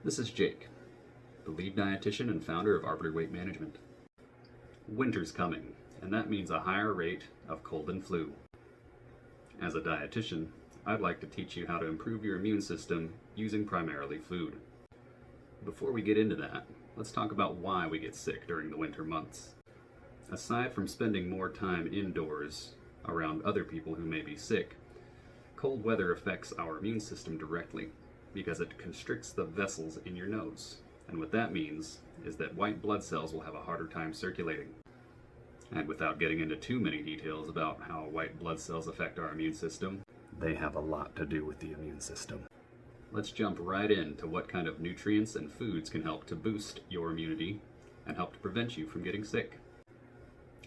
This is Jake, the lead dietitian and founder of Arbiter Weight Management. Winter's coming, and that means a higher rate of cold and flu. As a dietitian, I'd like to teach you how to improve your immune system using primarily food. Before we get into that, let's talk about why we get sick during the winter months. Aside from spending more time indoors around other people who may be sick, cold weather affects our immune system directly because it constricts the vessels in your nose. And what that means is that white blood cells will have a harder time circulating. And without getting into too many details about how white blood cells affect our immune system, they have a lot to do with the immune system. Let's jump right into what kind of nutrients and foods can help to boost your immunity and help to prevent you from getting sick.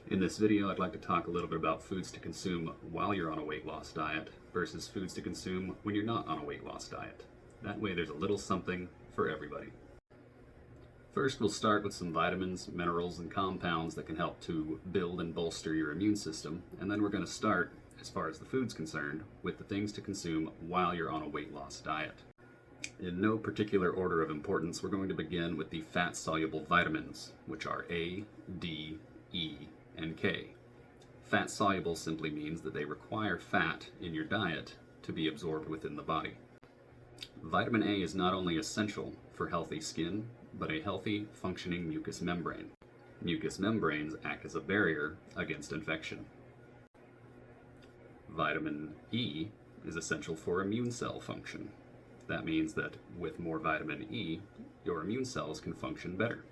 In this video, I'd like to talk a little bit about foods to consume while you're on a weight loss diet versus foods to consume when you're not on a weight loss diet. That way there's a little something for everybody. First, we'll start with some vitamins, minerals, and compounds that can help to build and bolster your immune system, and then we're going to start, as far as the food's concerned, with the things to consume while you're on a weight loss diet. In no particular order of importance, we're going to begin with the fat-soluble vitamins, which are A, D, E, and K. Fat-soluble simply means that they require fat in your diet to be absorbed within the body. Vitamin A is not only essential for healthy skin, but a healthy, functioning mucous membrane. Mucous membranes act as a barrier against infection. Vitamin E is essential for immune cell function. That means that with more vitamin E, your immune cells can function better.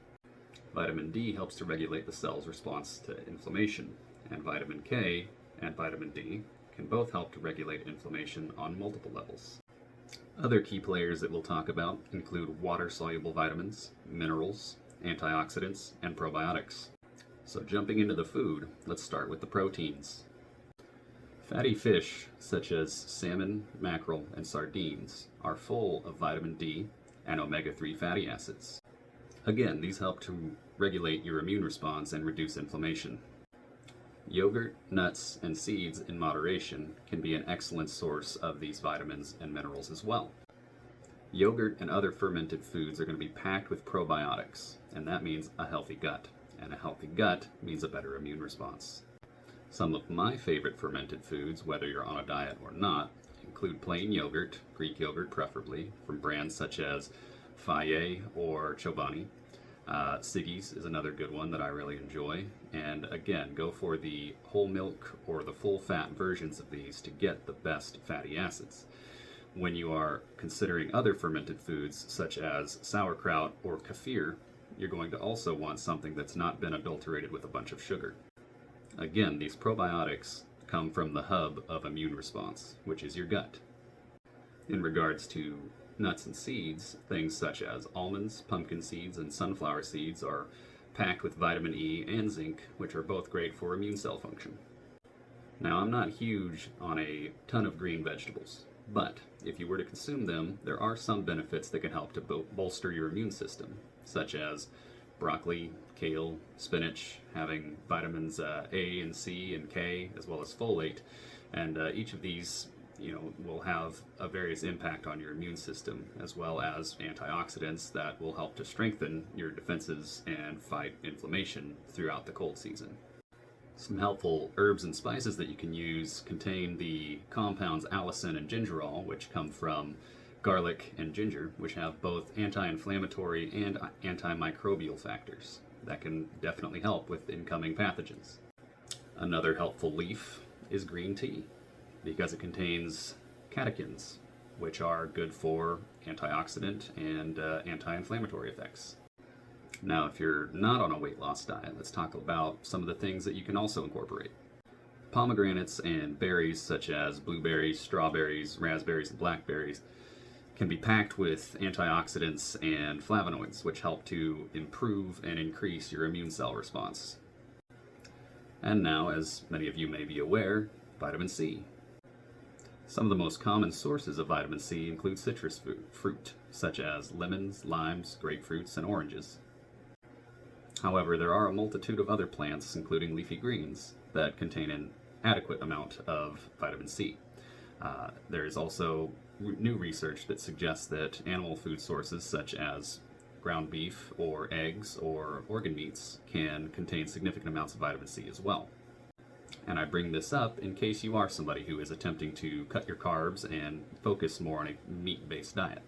Vitamin D helps to regulate the cell's response to inflammation, and vitamin K and vitamin D can both help to regulate inflammation on multiple levels. Other key players that we'll talk about include water-soluble vitamins, minerals, antioxidants, and probiotics. So jumping into the food, let's start with the proteins. Fatty fish, such as salmon, mackerel, and sardines, are full of vitamin D and omega-3 fatty acids. Again, these help to regulate your immune response and reduce inflammation. Yogurt, nuts, and seeds in moderation can be an excellent source of these vitamins and minerals as well. Yogurt and other fermented foods are going to be packed with probiotics, and that means a healthy gut. And a healthy gut means a better immune response. Some of my favorite fermented foods, whether you're on a diet or not, include plain yogurt, Greek yogurt preferably, from brands such as Fage or Chobani. Siggi's is another good one that I really enjoy, and again, go for the whole milk or the full fat versions of these to get the best fatty acids. When you are considering other fermented foods such as sauerkraut or kefir, you're going to also want something that's not been adulterated with a bunch of sugar. Again, these probiotics come from the hub of immune response, which is your gut. In regards to nuts and seeds, things such as almonds, pumpkin seeds, and sunflower seeds are packed with vitamin E and zinc, which are both great for immune cell function. Now, I'm not huge on a ton of green vegetables, but if you were to consume them, there are some benefits that can help to bolster your immune system, such as broccoli, kale, spinach, having vitamins A and C and K, as well as folate, and each of these will have a various impact on your immune system, as well as antioxidants that will help to strengthen your defenses and fight inflammation throughout the cold season. Some helpful herbs and spices that you can use contain the compounds allicin and gingerol, which come from garlic and ginger, which have both anti-inflammatory and antimicrobial factors that can definitely help with incoming pathogens. Another helpful leaf is green tea, because it contains catechins, which are good for antioxidant and anti-inflammatory effects. Now, if you're not on a weight loss diet, let's talk about some of the things that you can also incorporate. Pomegranates and berries such as blueberries, strawberries, raspberries, and blackberries can be packed with antioxidants and flavonoids, which help to improve and increase your immune cell response. And now, as many of you may be aware, vitamin C. Some of the most common sources of vitamin C include citrus fruit, such as lemons, limes, grapefruits, and oranges. However, there are a multitude of other plants, including leafy greens, that contain an adequate amount of vitamin C. There is also new research that suggests that animal food sources such as ground beef or eggs or organ meats can contain significant amounts of vitamin C as well. And I bring this up in case you are somebody who is attempting to cut your carbs and focus more on a meat-based diet.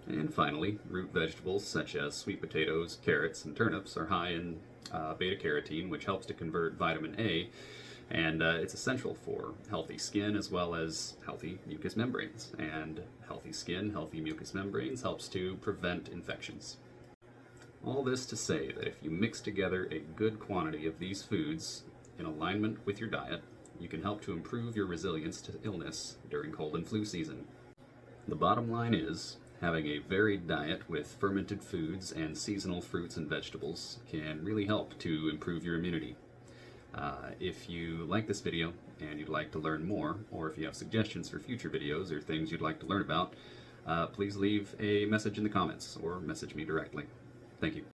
And finally, root vegetables such as sweet potatoes, carrots, and turnips are high in beta-carotene, which helps to convert vitamin A, and it's essential for healthy skin as well as healthy mucous membranes. And healthy skin, healthy mucous membranes helps to prevent infections. All this to say that if you mix together a good quantity of these foods in alignment with your diet, you can help to improve your resilience to illness during cold and flu season. The bottom line is, having a varied diet with fermented foods and seasonal fruits and vegetables can really help to improve your immunity. If you like this video and you'd like to learn more, or if you have suggestions for future videos or things you'd like to learn about, please leave a message in the comments or message me directly. Thank you.